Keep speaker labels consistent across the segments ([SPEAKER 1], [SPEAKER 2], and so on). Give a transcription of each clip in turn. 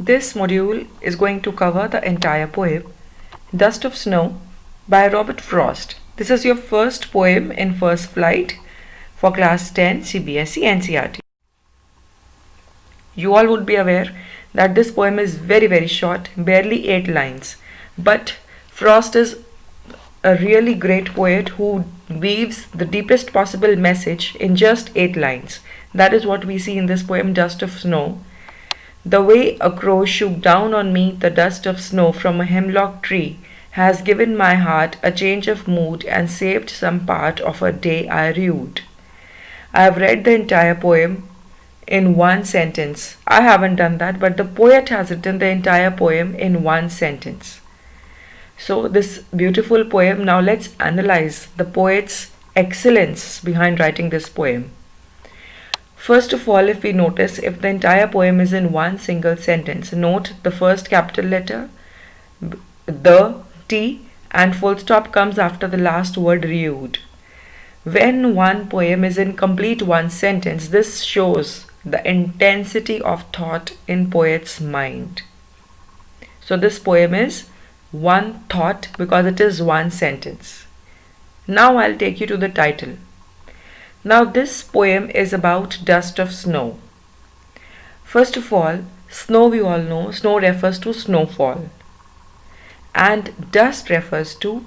[SPEAKER 1] This module is going to cover the entire poem Dust of Snow by Robert Frost. This is your first poem in first flight for class 10 Cbse NCERT. You all would be aware that this poem is very short, barely 8 lines, but Frost is a really great poet who weaves the deepest possible message in just 8 lines. That is what we see in this poem Dust of Snow. The way a crow shook down on me the dust of snow from a hemlock tree has given my heart a change of mood and saved some part of a day I rued. I have read the entire poem in one sentence. I haven't done that, but the poet has written the entire poem in one sentence. So this beautiful poem, now let's analyze the poet's excellence behind writing this poem. First of all, if we notice, if the entire poem is in one single sentence, note the first capital letter, the, T, and full stop comes after the last word rued. When one poem is in complete one sentence, this shows the intensity of thought in poet's mind. So this poem is one thought because it is one sentence. Now I'll take you to the title. Now this poem is about dust of snow. First of all, snow, we all know, snow refers to snowfall. And dust refers to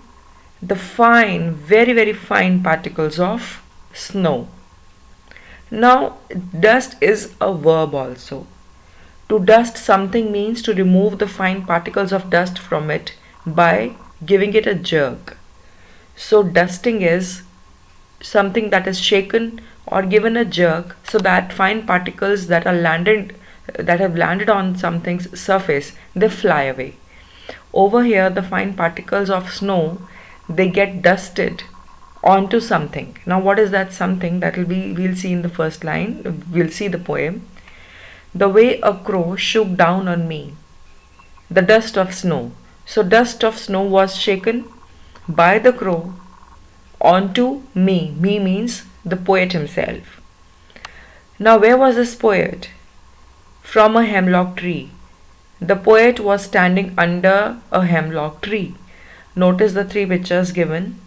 [SPEAKER 1] the fine, very fine particles of snow. Now dust is a verb also. To dust something means to remove the fine particles of dust from it by giving it a jerk. So dusting is something that is shaken or given a jerk so that fine particles that have landed on something's surface, they fly away. Over here, the fine particles of snow, they get dusted onto something. Now what is that something? We'll see in the first line. We'll see the poem. The way a crow shook down on me the dust of snow. So dust of snow was shaken by the crow onto me. Me means the poet himself. Now where was this poet? From a hemlock tree. The poet was standing under a hemlock tree. Notice the 3 pictures given.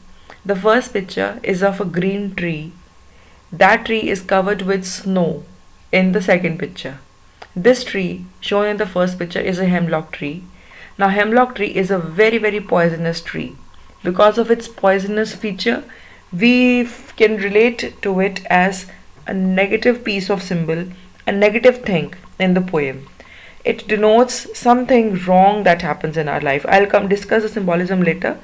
[SPEAKER 1] The first picture is of a green tree. That tree is covered with snow in the second picture. This tree shown in the first picture is a hemlock tree. Now hemlock tree is a very poisonous tree. Because of its poisonous feature, we can relate to it as a negative piece of symbol, a negative thing in the poem. It denotes something wrong that happens in our life. I'll come discuss the symbolism later.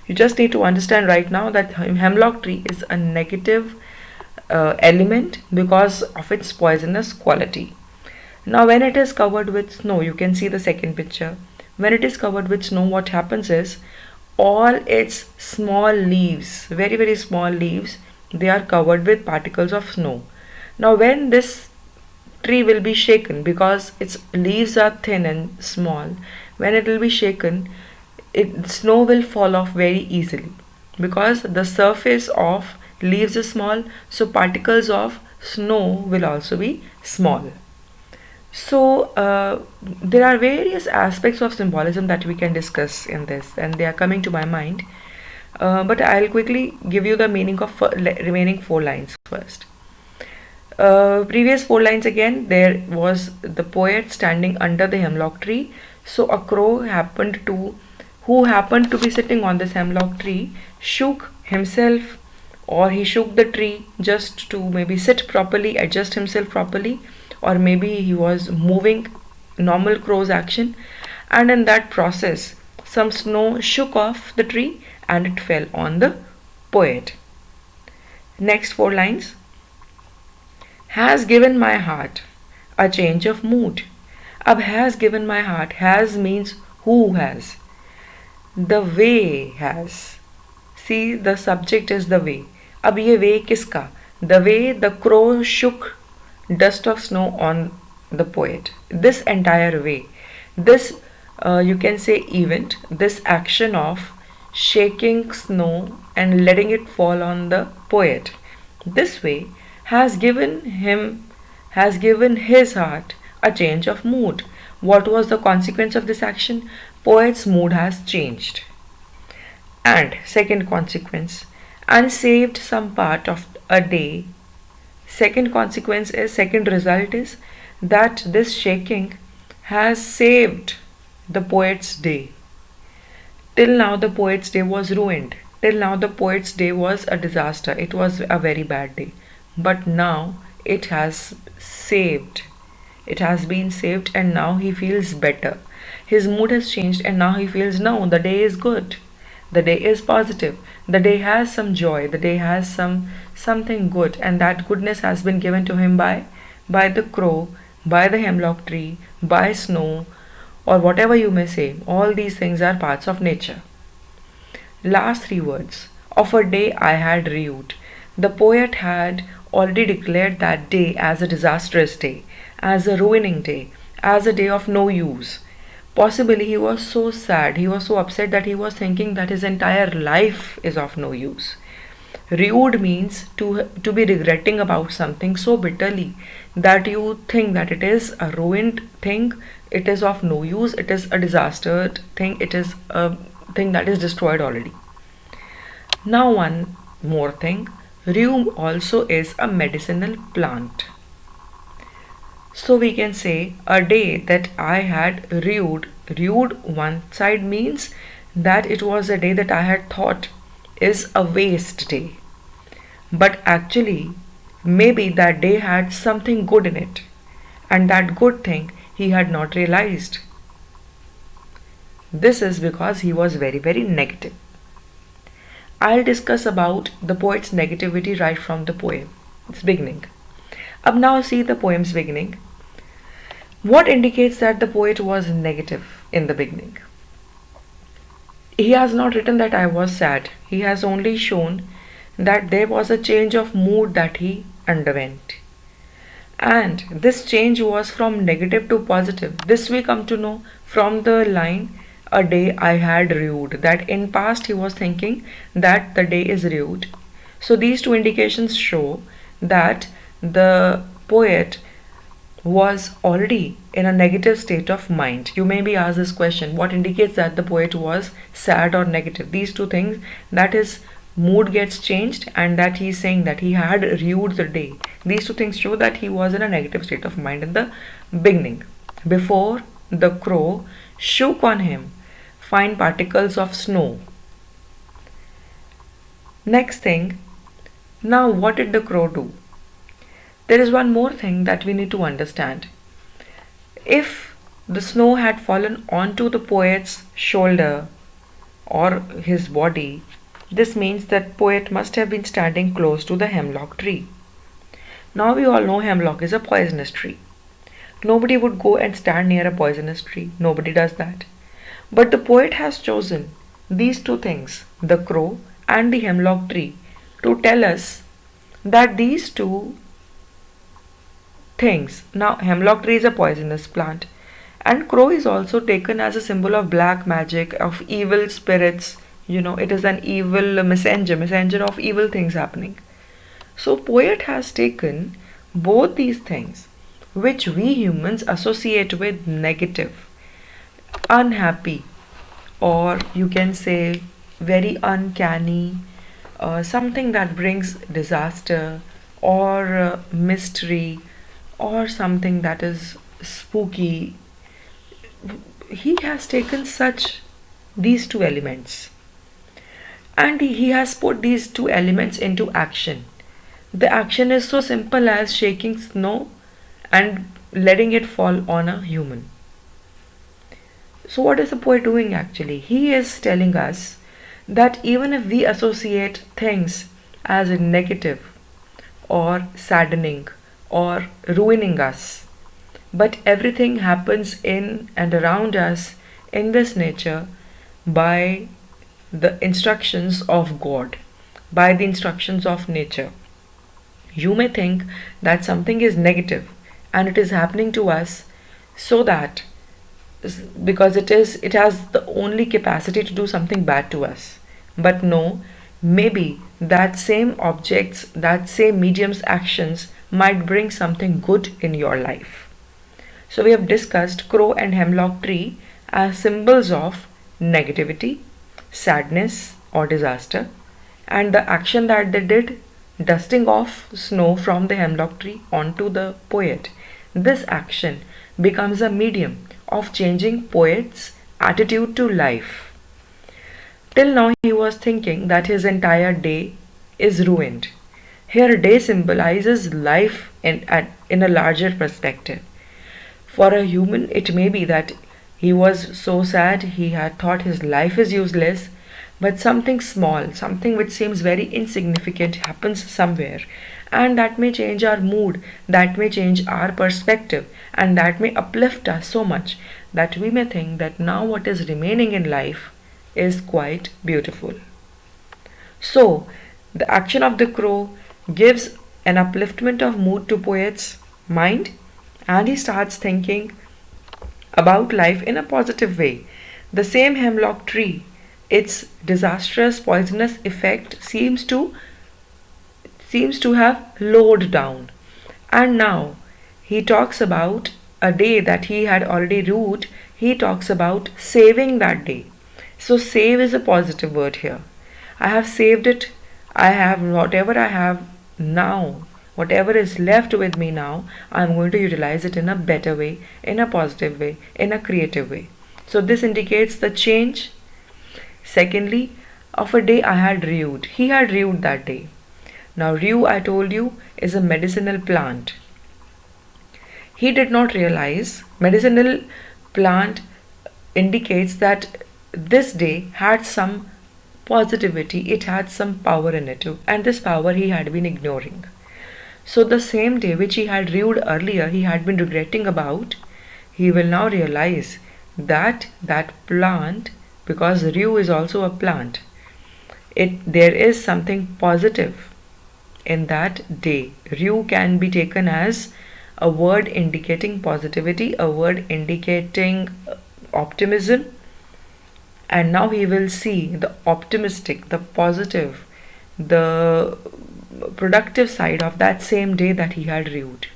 [SPEAKER 1] You just need to understand right now that hemlock tree is a negative element because of its poisonous quality. Now when it is covered with snow, you can see the second picture. When it is covered with snow, what happens is all its small leaves, very small leaves, they are covered with particles of snow. Now when this tree will be shaken, because its leaves are thin and small, when it will be shaken, snow will fall off very easily because the surface of leaves is small, so particles of snow will also be small. So there are various aspects of symbolism that we can discuss in this, and they are coming to my mind, but I'll quickly give you the meaning of remaining 4 lines first. Previous 4 lines again, there was the poet standing under the hemlock tree. So a crow who happened to be sitting on this hemlock tree shook himself, or he shook the tree just to maybe sit properly, adjust himself properly, or maybe he was moving normal crow's action, and in that process some snow shook off the tree and it fell on the poet. Next 4 lines. Has given my heart a change of mood. Ab has given my heart. Has means who has. The way has. See, the subject is the way. Ab ye way kiska? The way the crow shook dust of snow on the poet. This entire way. This you can say event, this action of shaking snow and letting it fall on the poet. This way has given his heart a change of mood. What was the consequence of this action? Poet's mood has changed. And second consequence, and saved some part of a day. Second result is that this shaking has saved the poet's day. Till now, the poet's day was ruined. Till now, the poet's day was a disaster. It was a very bad day. But now, it has saved. It has been saved, and now he feels better. His mood has changed, and now he feels no, the day is good. The day is positive. The day has some joy. The day has something good, and that goodness has been given to him by the crow, by the hemlock tree, by snow, or whatever you may say. All these things are parts of nature. Last three words. Of a day I had rued. The poet had already declared that day as a disastrous day, as a ruining day, as a day of no use. Possibly he was so sad, he was so upset that he was thinking that his entire life is of no use. Rude means to be regretting about something so bitterly that you think that it is a ruined thing, it is of no use, it is a disastered thing, it is a thing that is destroyed already. Now, one more thing, rue also is a medicinal plant. So we can say a day that I had rued. Rued one side means that it was a day that I had thought is a waste day. But actually, maybe that day had something good in it, and that good thing he had not realized. This is because he was very, very negative. I'll discuss about the poet's negativity right from the poem, its beginning. अब now see the poem's beginning. What indicates that the poet was negative in the beginning? He has not written that I was sad. He has only shown that there was a change of mood that he underwent. And this change was from negative to positive. This we come to know from the line, a day I had rued. That in past he was thinking that the day is rued. So these two indications show that the poet was already in a negative state of mind. You may be asked this question, what indicates that the poet was sad or negative? These two things, that his mood gets changed and that he is saying that he had rued the day. These two things show that he was in a negative state of mind in the beginning. Before the crow shook on him fine particles of snow. Next thing, now what did the crow do? There is one more thing that we need to understand. If the snow had fallen onto the poet's shoulder or his body, this means that poet must have been standing close to the hemlock tree. Now we all know hemlock is a poisonous tree. Nobody would go and stand near a poisonous tree. Nobody does that. But the poet has chosen these two things, the crow and the hemlock tree, to tell us that these two things. Now, hemlock tree is a poisonous plant, and crow is also taken as a symbol of black magic, of evil spirits. It is an evil messenger of evil things happening. So, poet has taken both these things, which we humans associate with negative, unhappy, or you can say very uncanny, something that brings disaster or mystery or something that is spooky. He has taken these two elements and he has put these two elements into action. The action is so simple as shaking snow and letting it fall on a human. So what is the poet doing actually? He is telling us that even if we associate things as negative or saddening or ruining us, but everything happens in and around us in this nature by the instructions of God, by the instructions of nature. You may think that something is negative and it is happening to us so that because it has the only capacity to do something bad to us. But no, maybe that same objects, that same medium's actions might bring something good in your life. So we have discussed crow and hemlock tree as symbols of negativity, sadness or disaster, and the action that they did, dusting off snow from the hemlock tree onto the poet. This action becomes a medium of changing poet's attitude to life. Till now he was thinking that his entire day is ruined. Here day symbolizes life in a larger perspective. For a human, it may be that he was so sad he had thought his life is useless, but something small, something which seems very insignificant happens somewhere, and that may change our mood, that may change our perspective, and that may uplift us so much that we may think that now what is remaining in life is quite beautiful. So, the action of the crow gives an upliftment of mood to poet's mind, and he starts thinking about life in a positive way. The same hemlock tree, its disastrous poisonous effect seems to have lowered down. And now he talks about a day that he had already rued, he talks about saving that day. So save is a positive word here. I have saved it. I have whatever I have now, whatever is left with me now, I'm going to utilize it in a better way, in a positive way, in a creative way. So this indicates the change. Secondly, of a day I had rued. He had rued that day. Now rue, I told you, is a medicinal plant. He did not realize medicinal plant indicates that this day had some positivity, it had some power in it too, and this power he had been ignoring. So the same day which he had rued earlier, he had been regretting about, he will now realize that that plant, because rue is also a plant, there is something positive in that day. Rue can be taken as a word indicating positivity, a word indicating optimism, and now he will see the optimistic, the positive, the productive side of that same day that he had rued.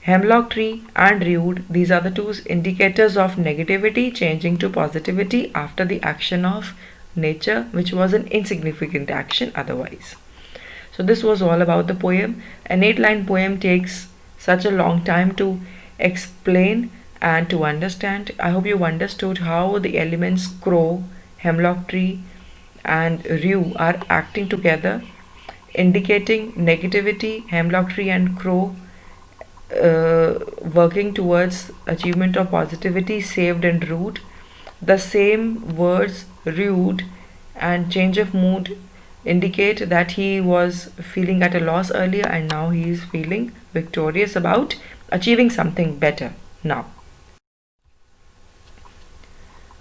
[SPEAKER 1] Hemlock tree and rued, these are the two indicators of negativity changing to positivity after the action of nature, which was an insignificant action otherwise. So this was all about the poem. An 8-line poem takes such a long time to explain and to understand. I hope you've understood how the elements crow, hemlock tree and rue are acting together, indicating negativity, hemlock tree and crow working towards achievement of positivity, saved and rued. The same words rued and change of mood indicate that he was feeling at a loss earlier and now he is feeling victorious about achieving something better now.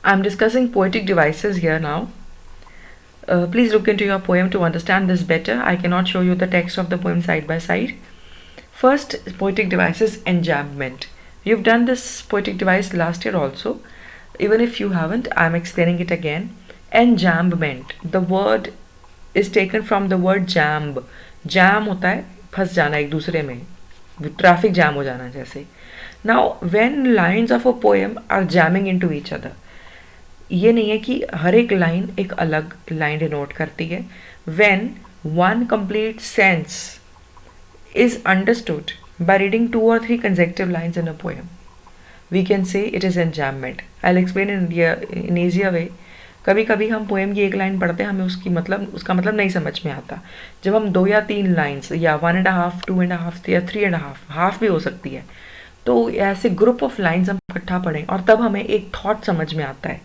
[SPEAKER 1] I'm discussing poetic devices here now. Please look into your poem to understand this better. I cannot show you the text of the poem side by side. First, poetic devices enjambment. You've done this poetic device last year also. Even if you haven't, I'm explaining it again. Enjambment. The word is taken from the word jamb. Jam होता है फंस जाना एक दूसरे में, traffic jam हो जाना जैसे. Now, when lines of a poem are jamming into each other, ये नहीं है कि हर एक लाइन एक अलग लाइन डिनोट करती है. When one complete sense is understood by reading 2 or 3 consecutive lines in a poem, we can say it is enjambment. I'll explain in easier way. कभी कभी हम पोएम की एक लाइन पढ़ते हैं, हमें उसका मतलब नहीं समझ में आता. जब हम 2 या 3 लाइन्स या 1.5, 2.5 या 3.5, हाफ भी हो सकती है, तो ऐसे ग्रुप ऑफ लाइन्स हम इकट्ठा पढ़ें और तब हमें एक थॉट समझ में आता है,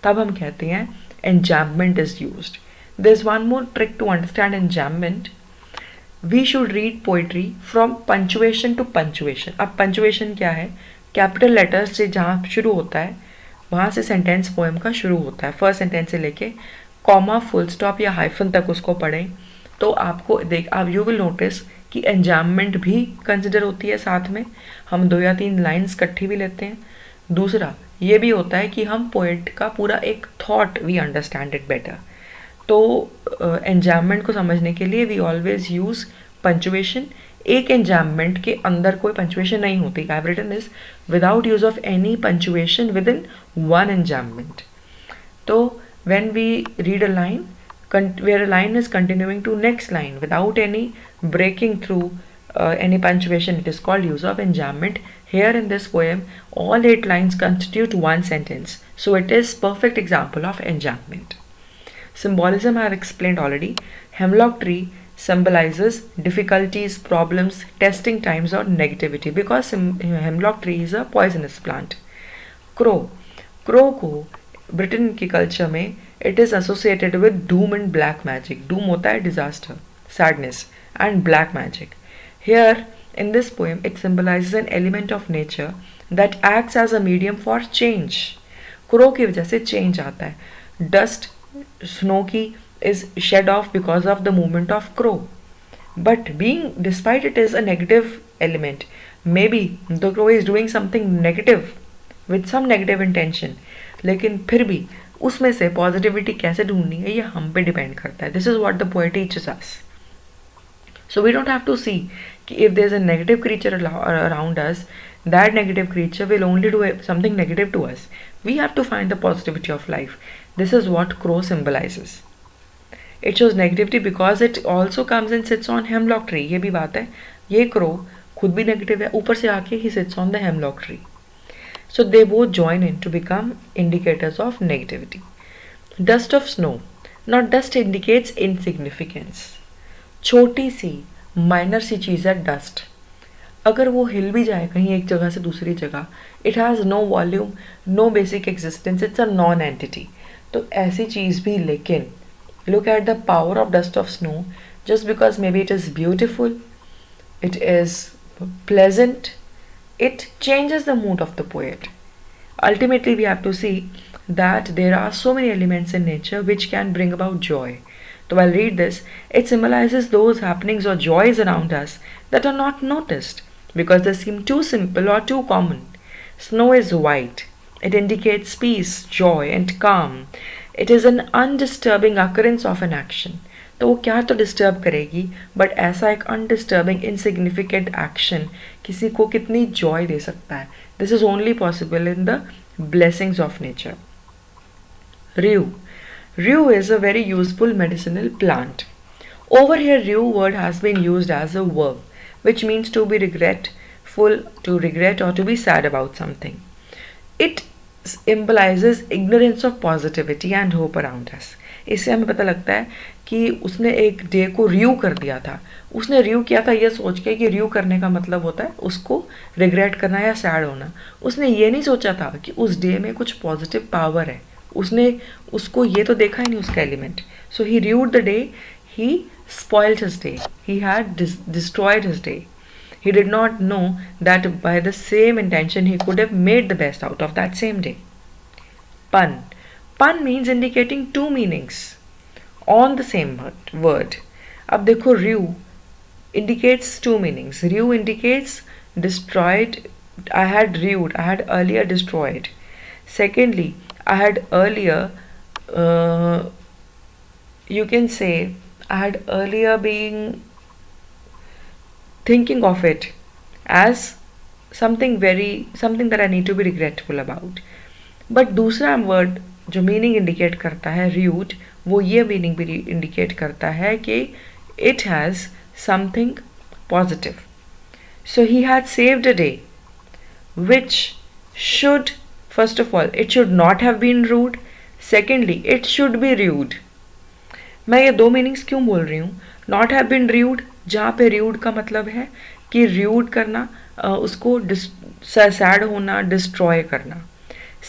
[SPEAKER 1] तब हम कहते हैं enjambment is used. There's one more trick to understand enjambment. We should read poetry from punctuation to punctuation. अब punctuation क्या है? कैपिटल लेटर्स से जहाँ शुरू होता है वहाँ से सेंटेंस पोएम का शुरू होता है. फर्स्ट सेंटेंस से लेके कॉमा, फुल स्टॉप या हाइफन तक उसको पढ़ें तो आपको आप यू विल नोटिस कि एंजाममेंट भी कंसिडर होती है. साथ में हम 2 या 3 लाइन्स इकट्ठी भी लेते हैं. दूसरा ये भी होता है कि हम पोएट का पूरा एक thought we understand it better. तो एंजाममेंट को समझने के लिए वी ऑलवेज यूज़ पंचुएशन. एक enjambment के अंदर कोई punctuation नहीं होती. I have written this without use of any punctuation within one enjambment. So when we read a line where a line is continuing to next line without any breaking through any punctuation, it is called use of enjambment. Here in this poem, all 8 lines constitute one sentence. So it is perfect example of enjambment. Symbolism I have explained already. Hemlock tree symbolizes difficulties, problems, testing times or negativity because hemlock tree is a poisonous plant. Crow. Crow को Britain की culture में it is associated with Doom and black magic. Doom होता है disaster, sadness and black magic. Here in this poem, it symbolizes an element of nature that acts as a medium for change. Crow की वजह से change आता है. Dust, snow की is shed off because of the movement of crow. But despite it is a negative element, maybe the crow is doing something negative with some negative intention. लेकिन फिर भी उसमें से पॉजिटिविटी कैसे ढूंढनी है ये हम पे डिपेंड करता है. This is what the poet teaches us. So we don't have to see if there's a negative creature around us, that negative creature will only do something negative to us. We have to find the positivity of life. This is what crow symbolizes. It shows negativity because it also comes and sits on hemlock tree. ये भी बात है. ये crow खुद भी negative है, ऊपर से आके he sits on the hemlock tree. So they both join in to become indicators of negativity. Dust of snow. Now dust indicates insignificance. छोटी सी माइनर सी चीज़ है डस्ट. अगर वो हिल भी जाए कहीं एक जगह से दूसरी जगह, it has no volume, no basic existence, it's a non entity. तो ऐसी चीज़ भी, लेकिन look at the power of dust of snow. Just because maybe it is beautiful, it is pleasant, it changes the mood of the poet. Ultimately, we have to see that there are so many elements in nature which can bring about joy. So I'll read this. It symbolizes those happenings or joys around us that are not noticed because they seem too simple or too common. Snow is white. It indicates peace, joy, and calm. It is an undisturbing occurrence of an action. तो वो क्या तो disturb करेगी, but ऐसा एक अनडिस्टर्बिंग insignificant action किसी को कितनी जॉय दे सकता है. This is only possible in the blessings of nature. Rue. Rue is a very useful medicinal plant. Over here, rue word has been used as a verb, which means to be regretful, to regret or to be sad about something. It symbolizes ignorance of positivity and hope around us. इससे हमें पता लगता है कि उसने एक day को review कर दिया था. उसने रिव्यू किया था ये सोच के कि रिव्यू करने का मतलब होता है उसको रिग्रेट करना या सैड होना. उसने ये नहीं सोचा था कि उस डे में कुछ पॉजिटिव पावर है. उसने उसको ये तो देखा ही नहीं उसका element. So he reviewed the day, he spoiled his day, he had destroyed his day. He did not know that by the same intention he could have made the best out of that same day. Pun. Pun means indicating two meanings on the same word. अब देखो rue indicates two meanings. Rue indicates destroyed. I had rued. I had earlier destroyed. Secondly, I had earlier. You can say I had earlier been thinking of it as something that I need to be regretful about. But दूसरा word जो meaning indicate करता है rude, वो ये meaning भी indicate करता है कि it has something positive. So he had saved a day which should, first of all, it should not have been rude. Secondly, it should be rude. मैं ये दो मीनिंग्स क्यों बोल रही हूँ? नॉट हैव बीन रूड, जहाँ पे rude का मतलब है कि रूड करना, उसको सैड होना, डिस्ट्रॉय करना.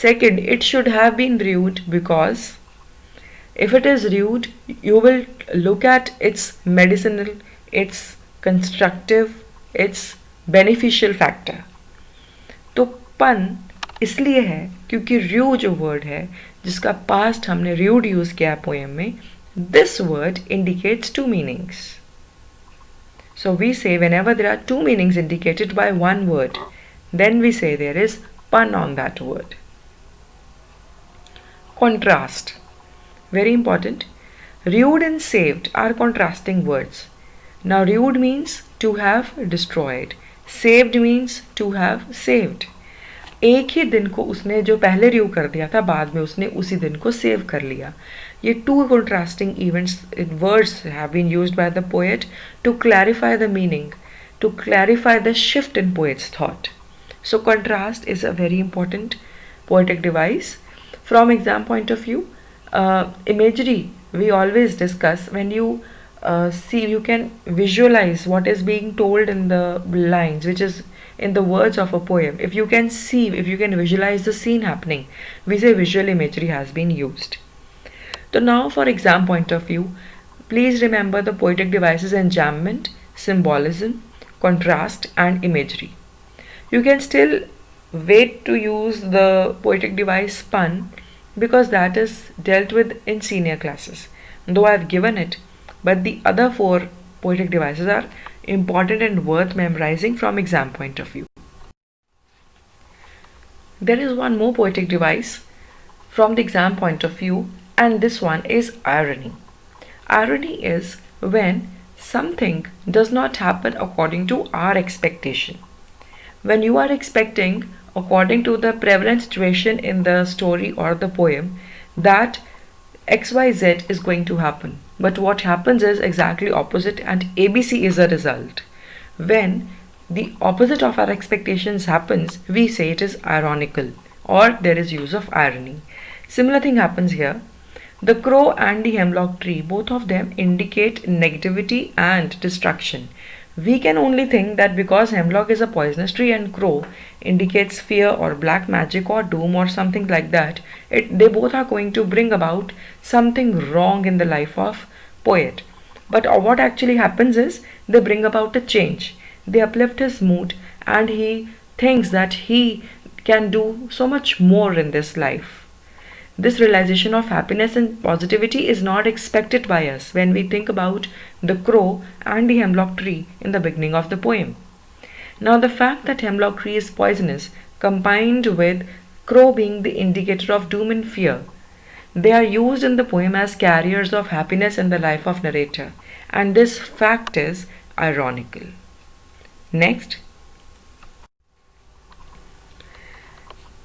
[SPEAKER 1] Second, it should have been rude because if it is rude you will look at its medicinal, its constructive, its beneficial factor. तो पन इसलिए है क्योंकि रू जो वर्ड है जिसका पास्ट हमने रूड यूज किया पोएम में, this word indicates two meanings. So we say whenever there are two meanings indicated by one word, then we say there is pun on that word. Contrast. Very important. Rude and saved are contrasting words. Now rude means to have destroyed. Saved means to have saved. एक ही दिन को उसने जो पहले review कर दिया था, बाद में उसने उसी दिन को सेव कर लिया. ये two contrasting events words have been used by the poet to clarify the meaning, to clarify the shift in poet's thought. So contrast is a very important poetic device. From exam point of view, imagery we always discuss. When you see, you can visualize what is being told in the lines, which is in the words of a poem. If you can see, if you can visualize the scene happening, we say visual imagery has been used. So now for exam point of view, please remember the poetic devices: enjambment, symbolism, contrast and imagery. You can still wait to use the poetic device spun, because that is dealt with in senior classes, though I have given it, but the other four poetic devices are important and worth memorizing from exam point of view. There is one more poetic device from the exam point of view, and this one is irony. Irony is when something does not happen according to our expectation. When you are expecting, according to the prevalent situation in the story or the poem, that XYZ is going to happen, but what happens is exactly opposite, and ABC is a result. When the opposite of our expectations happens, we say it is ironical, or there is use of irony. Similar thing happens here. The crow and the hemlock tree, both of them indicate negativity and destruction. We can only think that because hemlock is a poisonous tree and crow indicates fear or black magic or doom or something like that, they both are going to bring about something wrong in the life of poet. But what actually happens is they bring about a change. They uplift his mood, and he thinks that he can do so much more in this life. This realization of happiness and positivity is not expected by us when we think about the crow and the hemlock tree in the beginning of the poem. Now, the fact that hemlock tree is poisonous, combined with crow being the indicator of doom and fear, they are used in the poem as carriers of happiness in the life of narrator, and this fact is ironical. Next,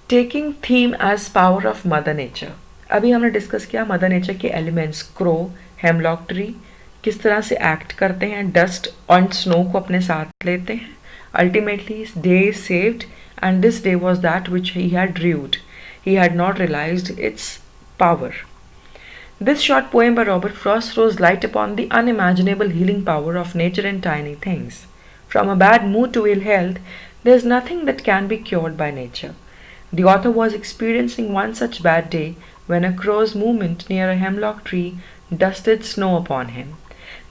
[SPEAKER 1] taking theme as power of mother nature. अभी हमने discuss किया mother nature के elements, crow, hemlock tree किस तरह से act करते हैं, dust और स्नो को अपने साथ लेते हैं. Ultimately day is saved, and this day was that which he had dreaded. He had not realised its power. This short poem by Robert Frost throws light upon the unimaginable healing power of nature and tiny things. From a bad mood to ill health, there is nothing that can be cured by nature. The author was experiencing one such bad day when a crow's movement near a hemlock tree dusted snow upon him.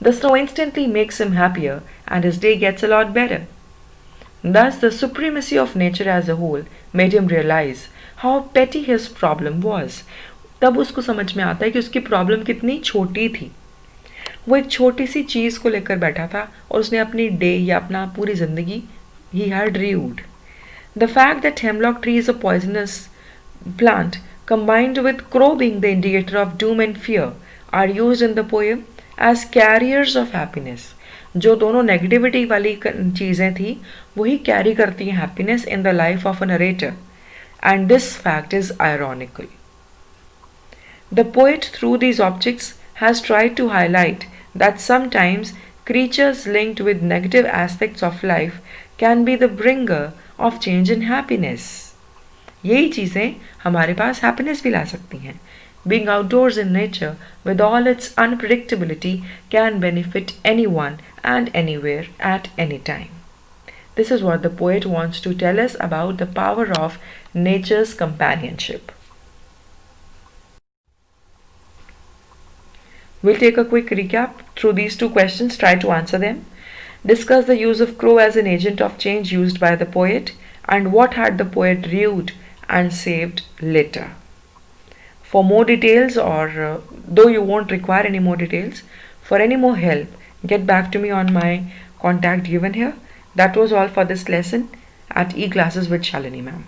[SPEAKER 1] The snow instantly makes him happier, and his day gets a lot better. Thus, the supremacy of nature as a whole made him realize how petty his problem was. तब उसको समझ में आता है कि उसकी problem कितनी छोटी थी. वो एक छोटी सी चीज़ को लेकर बैठा था और उसने अपनी डे या अपना पूरी ज़िंदगी he had ruined. The fact that hemlock tree is a poisonous plant, combined with crow being the indicator of doom and fear, are used in the poem as carriers of happiness. जो दोनों negativity वाली चीज़ें थी वही carry करती हैं happiness in the life of a narrator, and this fact is ironical. The poet, through these objects, has tried to highlight that sometimes creatures linked with negative aspects of life can be the bringer of change in happiness. यही चीज़ें हमारे पास happiness भी ला सकती हैं. Being outdoors in nature with all its unpredictability can benefit anyone and anywhere at any time. This is what the poet wants to tell us about the power of nature's companionship. We'll take a quick recap through these two questions, try to answer them. Discuss the use of crow as an agent of change used by the poet, and what had the poet rued and saved later. For more details, or though you won't require any more details, for any more help, get back to me on my contact given here. That was all for this lesson at eClasses with Shalini ma'am.